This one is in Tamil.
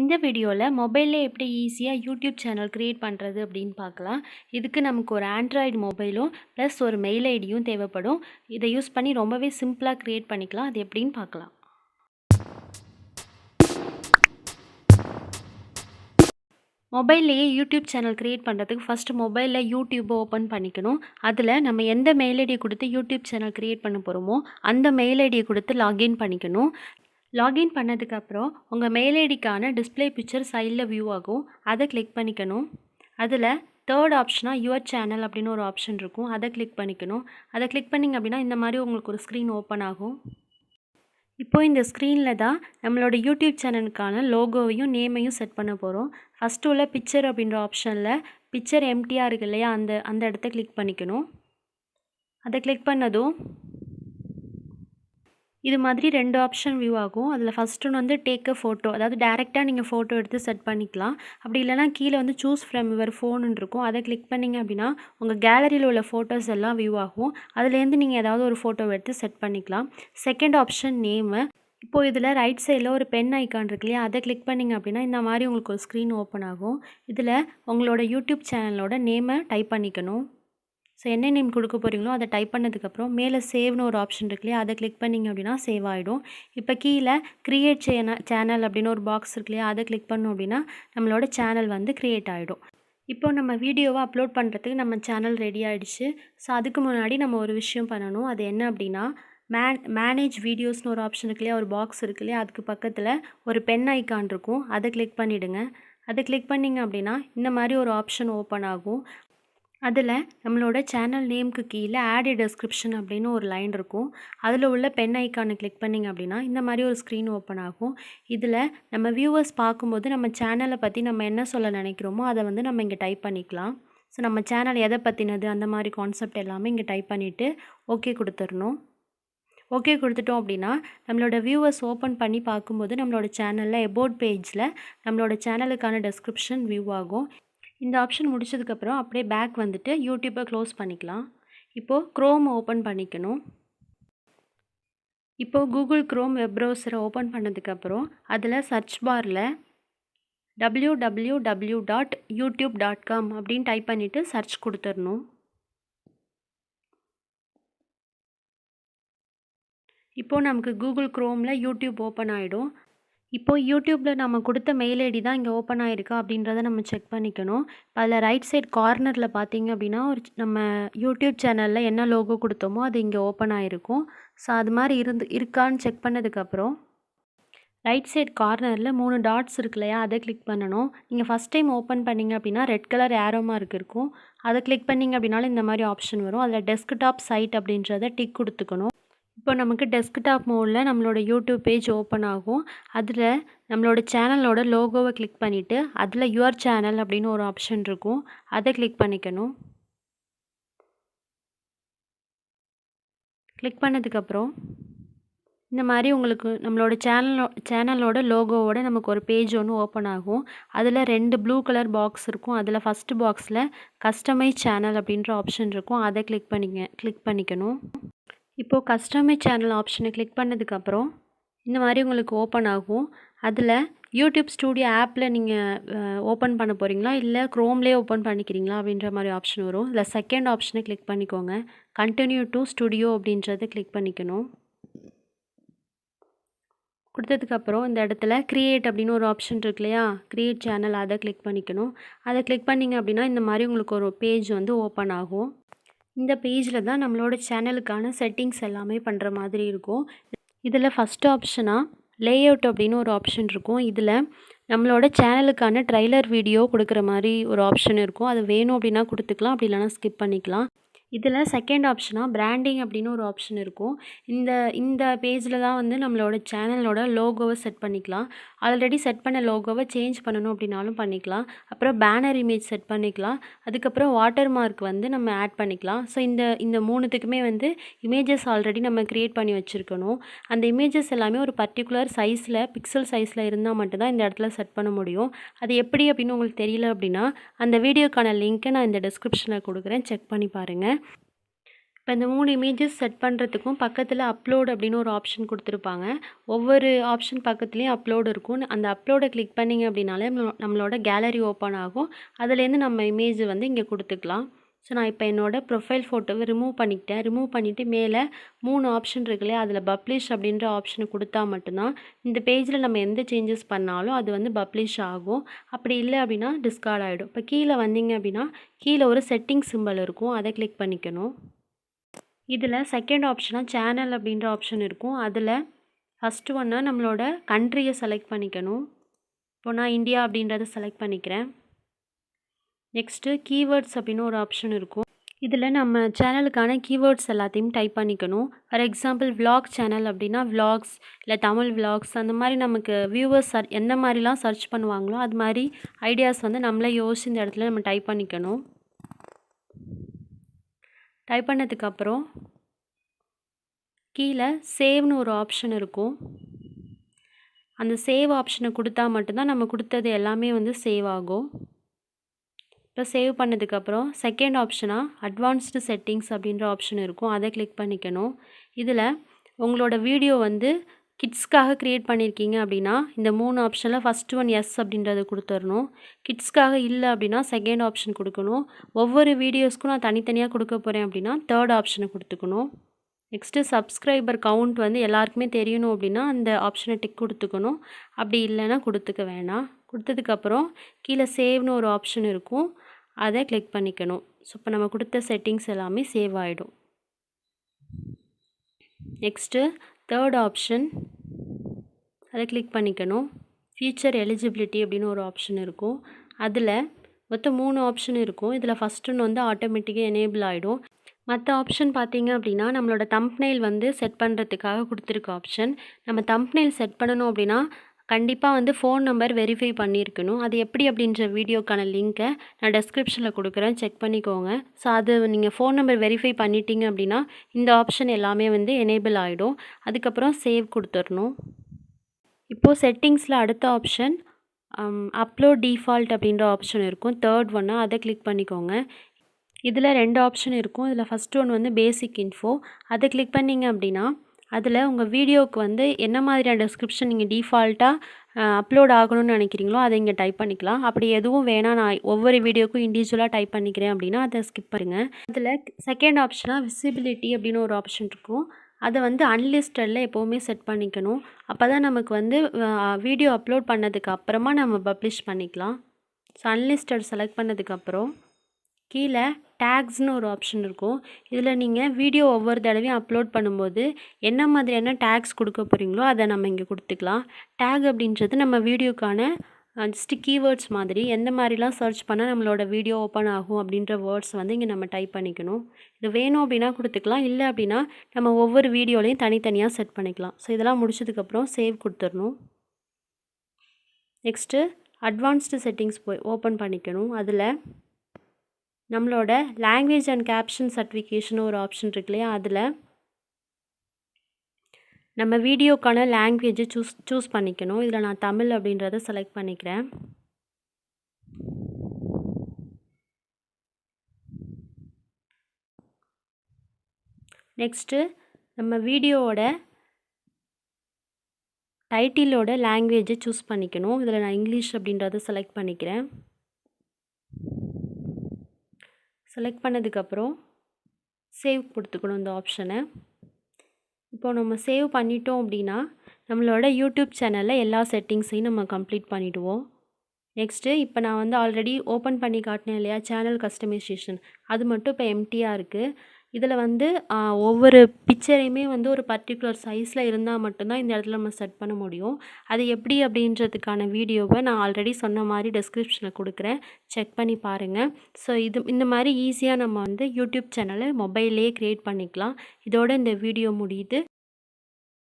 இந்த வீடியோவில் மொபைலில் எப்படி ஈஸியாக யூடியூப் சேனல் க்ரியேட் பண்ணுறது அப்படின்னு பார்க்கலாம். இதுக்கு நமக்கு ஒரு ஆண்ட்ராய்டு மொபைலும் ப்ளஸ் ஒரு மெயில் ஐடியும் தேவைப்படும். இதை யூஸ் பண்ணி ரொம்பவே சிம்பிளாக க்ரியேட் பண்ணிக்கலாம். அது எப்படின்னு பார்க்கலாம். மொபைல்லையே யூடியூப் சேனல் க்ரியேட் பண்ணுறதுக்கு ஃபஸ்ட்டு மொபைலில் யூடியூப்பை ஓப்பன் பண்ணிக்கணும். அதில் நம்ம எந்த மெயில் ஐடியை கொடுத்து யூடியூப் சேனல் க்ரியேட் பண்ண போகிறோமோ அந்த மெயில் ஐடியை கொடுத்து லாகின் பண்ணிக்கணும். லாகின் பண்ணதுக்கப்புறம் உங்கள் மெயில் ஐடிக்கான டிஸ்பிளே பிக்சர் சைடில் வியூ ஆகும். அதை கிளிக் பண்ணிக்கணும். அதில் தேர்ட் ஆப்ஷனாக யுவர் சேனல் அப்படின்னு ஒரு ஆப்ஷன் இருக்கும். அதை கிளிக் பண்ணிக்கணும். அதை கிளிக் பண்ணிங்க அப்படின்னா இந்த மாதிரி உங்களுக்கு ஒரு ஸ்க்ரீன் ஓப்பன் ஆகும். இப்போது இந்த ஸ்க்ரீனில் தான் நம்மளோட யூடியூப் சேனலுக்கான லோகோவையும் நேமையும் செட் பண்ண போகிறோம். ஃபஸ்ட்டு உள்ள பிக்சர் அப்படின்ற ஆப்ஷனில் பிக்சர் எம்டியாக இருக்கு இல்லையா, அந்த இடத்த கிளிக் பண்ணிக்கணும். அதை கிளிக் பண்ணதும் இது மாதிரி 2 ஆப்ஷன் வியூ ஆகும். அதில் ஃபஸ்ட் ஒன்று வந்து டேக் அ ஃபோட்டோ, அதாவது டேரெக்டாக நீங்கள் ஃபோட்டோ எடுத்து செட் பண்ணிக்கலாம். அப்படி இல்லைனா கீழே வந்து சூஸ் ஃப்ரம் யுவர் ஃபோனுன்னு இருக்கும். அதை கிளிக் பண்ணிங்க அப்படின்னா உங்கள் கேலரியில் உள்ள ஃபோட்டோஸ் எல்லாம் வியூ ஆகும். அதுலேருந்து நீங்கள் ஏதாவது ஒரு ஃபோட்டோ எடுத்து செட் பண்ணிக்கலாம். Second option name. இப்போது இதில் ரைட் சைடில் ஒரு பென் ஐக்கான் இருக்கு இல்லையா, அதை கிளிக் பண்ணிங்க அப்படின்னா இந்த மாதிரி உங்களுக்கு ஒரு ஸ்க்ரீன் ஓப்பன் ஆகும். இதில் உங்களோட யூடியூப் சேனலோட நேமை டைப் பண்ணிக்கணும். ஸோ என்ன நேம் கொடுக்க போகிறீங்களோ அதை டைப் பண்ணதுக்கப்புறம் மேலே சேவ்னு ஒரு ஆப்ஷன் இருக்கு இல்லையா, அதை கிளிக் பண்ணிங்க அப்படின்னா சேவ் ஆகிடும். இப்போ கீழே க்ரியேட் சேனல் அப்படின்னு ஒரு பாக்ஸ் இருக்கு இல்லையா, அதை கிளிக் பண்ணோம் அப்படின்னா நம்மளோட சேனல் வந்து க்ரியேட் ஆகிடும். இப்போ நம்ம வீடியோவை அப்லோட் பண்ணுறதுக்கு நம்ம சேனல் ரெடி ஆகிடுச்சு. ஸோ அதுக்கு முன்னாடி நம்ம ஒரு விஷயம் பண்ணணும். அது என்ன அப்படின்னா மேனேஜ் வீடியோஸ்னு ஒரு ஆப்ஷன் இருக்கு இல்லையா, ஒரு பாக்ஸ் இருக்கு இல்லையா, அதுக்கு பக்கத்தில் ஒரு பென் ஐக்கான் இருக்கும். அதை கிளிக் பண்ணிவிடுங்க. அதை கிளிக் பண்ணிங்க அப்படின்னா இந்த மாதிரி ஒரு ஆப்ஷன் ஓப்பன் ஆகும். அதில் நம்மளோட சேனல் நேமுக்கு கீழே ஆட் எ டெஸ்கிரிப்ஷன் அப்படின்னு ஒரு லைன் இருக்கும். அதில் உள்ள பென் ஐக்கானை கிளிக் பண்ணிங்க அப்படின்னா இந்த மாதிரி ஒரு ஸ்க்ரீன் ஓப்பன் ஆகும். இதில் நம்ம வியூவர்ஸ் பார்க்கும்போது நம்ம சேனலை பற்றி நம்ம என்ன சொல்ல நினைக்கிறோமோ அதை வந்து நம்ம இங்கே டைப் பண்ணிக்கலாம். ஸோ நம்ம சேனல் எதை பற்றினது அந்த மாதிரி கான்செப்ட் எல்லாமே இங்கே டைப் பண்ணிவிட்டு ஓகே கொடுத்துடணும். ஓகே கொடுத்துட்டோம் அப்படின்னா நம்மளோட வியூவர்ஸ் ஓப்பன் பண்ணி பார்க்கும்போது நம்மளோட சேனலில் எபோட் பேஜில் நம்மளோட சேனலுக்கான டெஸ்கிரிப்ஷன் வியூ ஆகும். இந்த ஆப்ஷன் முடிச்சதுக்கப்புறம் அப்படியே பேக் வந்துட்டு யூடியூப்பை க்ளோஸ் பண்ணிக்கலாம். இப்போது க்ரோம் ஓப்பன் பண்ணிக்கணும். இப்போது கூகுள் க்ரோம் வெப் ப்ரௌசரை ஓப்பன் பண்ணதுக்கப்புறம் அதில் சர்ச் பாரில் www.youtube.com அப்படின்னு டைப் பண்ணிவிட்டு சர்ச் கொடுத்துடணும். இப்போது நமக்கு கூகுள் க்ரோமில் யூடியூப் ஓப்பன் ஆகிடும். இப்போது யூடியூப்பில் நம்ம கொடுத்த மெயில் ஐடி தான் இங்கே ஓப்பன் ஆகிருக்கா அப்படின்றத நம்ம செக் பண்ணிக்கணும். அதில் ரைட் சைட் கார்னரில் பார்த்தீங்க அப்படின்னா நம்ம யூடியூப் சேனலில் என்ன லோகோ கொடுத்தோமோ அது இங்கே ஓப்பன் ஆகிருக்கும். ஸோ அது மாதிரி இருக்கான்னு செக் பண்ணதுக்கப்புறம் ரைட் சைட் கார்னரில் 3 டாட்ஸ் இருக்கு இல்லையா, அதை கிளிக் பண்ணணும். நீங்கள் ஃபஸ்ட் டைம் ஓப்பன் பண்ணிங்க அப்படின்னா ரெட் கலர் ஏரோ மார்க் இருக்கும். அதை கிளிக் பண்ணிங்க அப்படின்னாலும் இந்த மாதிரி ஆப்ஷன் வரும். அதில் டெஸ்க்டாப் சைட் அப்படின்றத டிக் கொடுத்துக்கணும். இப்போ நமக்கு டெஸ்க்டாப் மோடில் நம்மளோட யூடியூப் பேஜ் ஓப்பன் ஆகும். அதில் நம்மளோட சேனலோட லோகோவை கிளிக் பண்ணிவிட்டு அதில் யுவர் சேனல் அப்படின்னு ஒரு ஆப்ஷன் இருக்கும். அதை கிளிக் பண்ணிக்கணும். கிளிக் பண்ணதுக்கப்புறம் இந்த மாதிரி உங்களுக்கு நம்மளோட சேனலோட லோகோவோட நமக்கு ஒரு பேஜ் ஒன்று ஓப்பன் ஆகும். அதில் 2 ப்ளூ கலர் பாக்ஸ் இருக்கும். அதில் ஃபஸ்ட்டு பாக்ஸில் கஸ்டமைஸ் சேனல் அப்படின்ற ஆப்ஷன் இருக்கும். அதை கிளிக் பண்ணிக்கணும். இப்போது கஸ்டமைஸ் சேனல் ஆப்ஷனை கிளிக் பண்ணதுக்கப்புறம் இந்த மாதிரி உங்களுக்கு ஓப்பன் ஆகும். அதில் யூடியூப் ஸ்டூடியோ ஆப்பில் நீங்கள் ஓப்பன் பண்ண போகிறீங்களா இல்லை க்ரோம்லேயே ஓப்பன் பண்ணிக்கிறீங்களா அப்படின்ற மாதிரி ஆப்ஷன் வரும். இதில் செகண்ட் ஆப்ஷனை கிளிக் பண்ணிக்கோங்க. கண்டினியூ டு ஸ்டுடியோ அப்படின்றத கிளிக் பண்ணிக்கணும். கொடுத்ததுக்கப்புறம் இந்த இடத்துல க்ரியேட் அப்படின்னு ஒரு ஆப்ஷன் இருக்கு இல்லையா, க்ரியேட் சேனல், அதை கிளிக் பண்ணிக்கணும். அதை கிளிக் பண்ணிங்க அப்படின்னா இந்த மாதிரி உங்களுக்கு ஒரு பேஜ் வந்து ஓப்பன் ஆகும். இந்த பேஜில் தான் நம்மளோட சேனலுக்கான செட்டிங்ஸ் எல்லாமே பண்ணுற மாதிரி இருக்கும். இதில் ஃபஸ்ட் ஆப்ஷனாக லேஅவுட் அப்படின்னு ஒரு ஆப்ஷன் இருக்கும். இதில் நம்மளோட சேனலுக்கான ட்ரைலர் வீடியோ கொடுக்குற மாதிரி ஒரு ஆப்ஷன் இருக்கும். அது வேணும் அப்படின்னா கொடுத்துக்கலாம், அப்படி இல்லைனா ஸ்கிப் பண்ணிக்கலாம். இதில் செகண்ட் ஆப்ஷனாக பிராண்டிங் அப்படின்னு ஒரு ஆப்ஷன் இருக்கும். இந்த பேஜில் தான் வந்து நம்மளோட சேனலோட லோகோவை செட் பண்ணிக்கலாம். ஆல்ரெடி செட் பண்ண லோகோவை சேஞ்ச் பண்ணணும் அப்படின்னாலும் பண்ணிக்கலாம். அப்புறம் பேனர் இமேஜ் செட் பண்ணிக்கலாம். அதுக்கப்புறம் வாட்டர் மார்க் வந்து நம்ம ஆட் பண்ணிக்கலாம். ஸோ இந்த 3த்துக்குமே வந்து இமேஜஸ் ஆல்ரெடி நம்ம க்ரியேட் பண்ணி வச்சுருக்கணும். அந்த இமேஜஸ் எல்லாமே ஒரு பர்டிகுலர் சைஸில் பிக்சல் சைஸில் இருந்தால் மட்டும்தான் இந்த இடத்துல செட் பண்ண முடியும். அது எப்படி அப்படின்னு உங்களுக்கு தெரியல அப்படின்னா அந்த வீடியோக்கான லிங்க்கை நான் இந்த டிஸ்கிரிப்ஷனில் கொடுக்குறேன், செக் பண்ணி பாருங்கள். இப்போ இந்த 3 இமேஜஸ் செட் பண்ணுறதுக்கும் பக்கத்தில் அப்லோட் அப்படின்னு ஒரு ஆப்ஷன் கொடுத்துருப்பாங்க. ஒவ்வொரு ஆப்ஷன் பக்கத்துலேயும் அப்லோட் இருக்கும். அந்த அப்லோடை கிளிக் பண்ணிங்க அப்படின்னாலே நம்மளோட கேலரி ஓப்பன் ஆகும். அதுலேருந்து நம்ம இமேஜ் வந்து இங்கே கொடுத்துக்கலாம். ஸோ நான் இப்போ என்னோடய ப்ரொஃபைல் ஃபோட்டோவை ரிமூவ் பண்ணிக்கிட்டேன். ரிமூவ் பண்ணிவிட்டு மேலே 3 ஆப்ஷன் இருக்குல்லையா, அதில் பப்ளிஷ் அப்படின்ற ஆப்ஷனை கொடுத்தா மட்டும்தான் இந்த பேஜில் நம்ம எந்த சேஞ்சஸ் பண்ணாலும் அது வந்து பப்ளிஷ் ஆகும். அப்படி இல்லை அப்படின்னா டிஸ்கார்ட் ஆகிடும். இப்போ கீழே வந்தீங்க அப்படின்னா கீழே ஒரு செட்டிங் சிம்பல் இருக்கும், அதை கிளிக் பண்ணிக்கணும். இதில் செகண்ட் ஆப்ஷனாக சேனல் அப்படின்ற ஆப்ஷன் இருக்கும். அதில் ஃபஸ்ட்டு ஒன்று நம்மளோட கண்ட்ரியை செலக்ட் பண்ணிக்கணும். இப்போ நான் இந்தியா அப்படின்றத செலக்ட் பண்ணிக்கிறேன். நெக்ஸ்ட்டு கீவேர்ட்ஸ் அப்படின்னு ஒரு ஆப்ஷன் இருக்கும். இதில் நம்ம சேனலுக்கான கீவேர்ட்ஸ் எல்லாத்தையும் டைப் பண்ணிக்கணும். ஃபார் எக்ஸாம்பிள் vlog சேனல் அப்படின்னா vlogs, இல்லை தமிழ் vlogs, அந்த மாதிரி நமக்கு வியூவர்ஸ் எந்த மாதிரிலாம் சர்ச் பண்ணுவாங்களோ அது மாதிரி ஐடியாஸ் வந்து நம்மளே யோசிச்சு இந்த இடத்துல நம்ம டைப் பண்ணிக்கணும். டைப் பண்ணதுக்கப்புறம் கீழே சேவ்னு ஒரு ஆப்ஷன் இருக்கும். அந்த சேவ் ஆப்ஷனை கொடுத்தா மட்டும்தான் நம்ம கொடுத்தது எல்லாமே வந்து சேவ் ஆகும். இப்போ சேவ் பண்ணதுக்கப்புறம் செகண்ட் ஆப்ஷனாக அட்வான்ஸ்டு செட்டிங்ஸ் அப்படின்ற ஆப்ஷன் இருக்கும், அதை கிளிக் பண்ணிக்கணும். இதில் உங்களோட வீடியோ வந்து கிட்ஸ்க்காக க்ரியேட் பண்ணியிருக்கீங்க அப்படின்னா இந்த 3 ஆப்ஷனில் ஃபஸ்ட்டு ஒன் எஸ் அப்படின்றத கொடுத்துடணும். கிட்ஸ்க்காக இல்லை அப்படின்னா செகண்ட் ஆப்ஷன் கொடுக்கணும். ஒவ்வொரு வீடியோஸ்க்கும் நான் தனித்தனியாக கொடுக்க போகிறேன் அப்படின்னா தேர்ட் ஆப்ஷனை கொடுத்துக்கணும். நெக்ஸ்ட்டு சப்ஸ்கிரைபர் கவுண்ட் வந்து எல்லாருக்குமே தெரியணும் அப்படின்னா அந்த ஆப்ஷனை டிக் கொடுத்துக்கணும். அப்படி இல்லைன்னா கொடுத்துக்க வேணாம். கொடுத்ததுக்கப்புறம் கீழே சேவ்னு ஒரு ஆப்ஷன் இருக்கும், அதை கிளிக் பண்ணிக்கணும். ஸோ இப்போ நம்ம கொடுத்த செட்டிங்ஸ் எல்லாமே சேவ் ஆகிடும். நெக்ஸ்ட்டு தேர்ட் ஆப்ஷன், அதை கிளிக் பண்ணிக்கணும். ஃபியூச்சர் எலிஜிபிலிட்டி அப்படின்னு ஒரு ஆப்ஷன் இருக்கும். அதில் மொத்தம் 3 ஆப்ஷன் இருக்கும். இதில் ஃபஸ்ட் ஒன்று வந்து ஆட்டோமேட்டிக்காக எனேபிள் ஆகிடும். மற்ற ஆப்ஷன் பார்த்தீங்க அப்படின்னா நம்மளோட தம்ப்நெயில் வந்து செட் பண்ணுறதுக்காக கொடுத்துருக்க ஆப்ஷன். நம்ம தம்ப்நெயில் செட் பண்ணணும் அப்படின்னா கண்டிப்பாக வந்து ஃபோன் நம்பர் வெரிஃபை பண்ணியிருக்கணும். அது எப்படி அப்படின்ற வீடியோக்கான லிங்க்கை நான் டெஸ்கிரிப்ஷனில் கொடுக்குறேன், செக் பண்ணிக்கோங்க. ஸோ அது நீங்கள் ஃபோன் நம்பர் வெரிஃபை பண்ணிட்டீங்க அப்படின்னா இந்த ஆப்ஷன் எல்லாமே வந்து எனேபிள் ஆகிடும். அதுக்கப்புறம் சேவ் கொடுத்துடணும். இப்போது செட்டிங்ஸில் அடுத்த ஆப்ஷன் அப்லோட் டிஃபால்ட் அப்படின்ற ஆப்ஷன் இருக்கும், தேர்ட் ஒன்று, அதை கிளிக் பண்ணிக்கோங்க. இதில் 2 ஆப்ஷன் இருக்கும். இதில் ஃபஸ்ட் ஒன்று வந்து பேசிக் இன்ஃபோ, அதை கிளிக் பண்ணிங்க அப்படின்னா அதில் உங்கள் வீடியோவுக்கு வந்து என்ன மாதிரியான டெஸ்கிரிப்ஷன் நீங்கள் டிஃபால்ட்டாக அப்லோட் ஆகணும்னு நினைக்கிறீங்களோ அதை இங்கே டைப் பண்ணிக்கலாம். அப்படி எதுவும் வேணாம், நான் ஒவ்வொரு வீடியோக்கும் இண்டிவிஜுவலாக டைப் பண்ணிக்கிறேன் அப்படின்னா அதை ஸ்கிப் பண்ணுங்கள். அதில் செகண்ட் ஆப்ஷனாக விசிபிலிட்டி அப்படின்னு ஒரு ஆப்ஷன் இருக்கும். அதை வந்து அன்லிஸ்டடில் எப்போவுமே செட் பண்ணிக்கணும். அப்போ தான் நமக்கு வந்து வீடியோ அப்லோட் பண்ணதுக்கு அப்புறமா நம்ம பப்ளிஷ் பண்ணிக்கலாம். ஸோ அன்லிஸ்டட் செலக்ட் பண்ணதுக்கப்புறம் கீழே டேக்ஸ்னு ஒரு ஆப்ஷன் இருக்கும். இதில் நீங்கள் வீடியோ ஒவ்வொரு தடவையும் அப்லோட் பண்ணும்போது என்ன மாதிரியான டேக்ஸ் கொடுக்க போகிறீங்களோ அதை நம்ம இங்கே கொடுத்துக்கலாம். டேக் அப்படின்றது நம்ம வீடியோக்கான ஜஸ்ட்டு கீவேர்ட்ஸ் மாதிரி எந்த மாதிரிலாம் சர்ச் பண்ணால் நம்மளோட வீடியோ ஓப்பன் ஆகும் அப்படின்ற வேர்ட்ஸ் வந்து இங்கே நம்ம டைப் பண்ணிக்கணும். இது வேணும் அப்படின்னா கொடுத்துக்கலாம், இல்லை அப்படின்னா நம்ம ஒவ்வொரு வீடியோலையும் தனித்தனியாக செட் பண்ணிக்கலாம். ஸோ இதெல்லாம் முடிச்சதுக்கப்புறம் சேவ் கொடுத்துடணும். நெக்ஸ்ட்டு அட்வான்ஸ்டு செட்டிங்ஸ் போய் ஓப்பன் பண்ணிக்கணும். அதில் நம்மளோட லாங்குவேஜ் அண்ட் கேப்ஷன் சர்டிஃபிகேஷன் ஒரு ஆப்ஷன் இருக்கு இல்லையா, அதில் நம்ம வீடியோக்கான லாங்குவேஜை சூஸ் பண்ணிக்கணும். இதில் நான் தமிழ் அப்படின்றத செலக்ட் பண்ணிக்கிறேன். நெக்ஸ்ட்டு நம்ம வீடியோவோட டைட்டிலோட லாங்குவேஜை சூஸ் பண்ணிக்கணும். இதில் நான் இங்கிலீஷ் அப்படின்றத செலக்ட் பண்ணிக்கிறேன். செலக்ட் பண்ணதுக்கப்புறம் சேவ் கொடுத்துக்கணும் இந்த ஆப்ஷனை. இப்போது நம்ம சேவ் பண்ணிட்டோம் அப்படின்னா நம்மளோட யூடியூப் சேனலில் எல்லா செட்டிங்ஸையும் நம்ம கம்ப்ளீட் பண்ணிவிடுவோம். நெக்ஸ்ட்டு இப்போ நான் வந்து ஆல்ரெடி ஓப்பன் பண்ணி காட்டினேன் இல்லையா சேனல் கஸ்டமைசேஷன், அது மட்டும் இப்போ எம்டியாக இருக்குது. இதில் வந்து ஒவ்வொரு பிக்சரையுமே வந்து ஒரு பர்டிகுலர் சைஸில் இருந்தால் மட்டும்தான் இந்த இடத்துல நம்ம செட் பண்ண முடியும். அது எப்படி அப்படின்றதுக்கான வீடியோவை நான் ஆல்ரெடி சொன்ன மாதிரி டெஸ்கிரிப்ஷனில் கொடுக்குறேன், செக் பண்ணி பாருங்கள். ஸோ இந்த மாதிரி ஈஸியாக நம்ம வந்து யூடியூப் சேனலை மொபைல்லே க்ரியேட் பண்ணிக்கலாம். இதோட இந்த வீடியோ முடியுது.